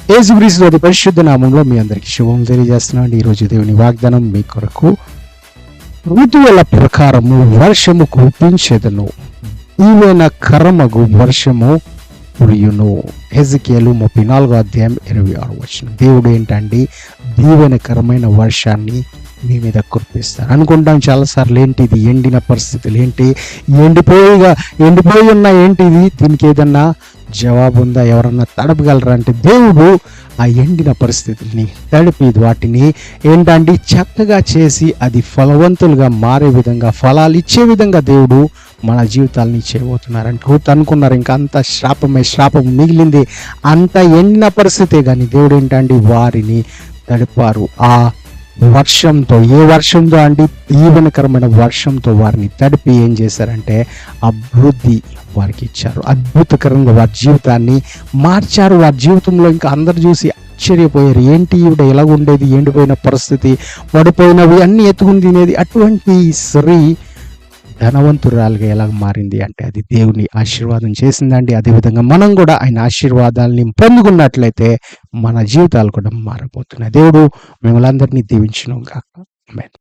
యేసుక్రీస్తు అతి పరిశుద్ధ నామంలో మీ అందరికీ శుభం తెలియజేస్తున్నాను. ఈరోజు దేవుని వాగ్దానం మీ కొరకు. ఋతువుల ప్రకారము వర్షము కురిపించెదను, ఈవెన కరమగు వర్షము కురియును. హెజెకియేలు 34:26. దేవుడు ఏంటండి, దీవెనకరమైన వర్షాన్ని మీ మీద కురిపిస్తారు. అనుకుంటాం చాలాసార్లు, ఏంటి ఇది ఎండిన పరిస్థితులు, ఏంటి ఎండిపోయి ఉన్న, ఏంటిది, దీనికి ఏదన్నా జవాబు ఉందా, ఎవరన్నా తడపగలరా అంటే, దేవుడు ఆ ఎండిన పరిస్థితుల్ని తడిపి వాటిని ఏంటంటే చక్కగా చేసి అది ఫలవంతులుగా మారే విధంగా, ఫలాలు ఇచ్చే విధంగా దేవుడు మన జీవితాలని చేయబోతున్నారంటే రూత్ అనుకున్నారు ఇంకా అంత శ్రాపం మిగిలింది, అంత ఎండిన పరిస్థితే. కానీ దేవుడు ఏంటంటే వారిని తడిపారు. ఆ వర్షంతో, ఏ వర్షంతో అంటే దీవెనకరమైన వర్షంతో వారిని తడిపి ఏం చేశారంటే అభివృద్ధి వారికి ఇచ్చారు. అద్భుతకరంగా వారి జీవితాన్ని మార్చారు. వారి జీవితంలో ఇంకా అందరు చూసి ఆశ్చర్యపోయారు, ఏంటి ఈవిడ ఎలా ఉండేది, ఎండిపోయిన పరిస్థితి, పడిపోయినవి అన్ని ఎత్తుకుని తినేది, అటువంటి స్త్రీ ధనవంతురాలుగా ఎలా మారింది అంటే అది దేవుని ఆశీర్వాదం చేసిందండి. అదేవిధంగా మనం కూడా ఆయన ఆశీర్వాదాలని పొందుకున్నట్లయితే మన జీవితాలు కూడా మారబోతున్నాయి. దేవుడు మిమ్మల్ని అందరినీ దీవించును గాక. ఆమేన్.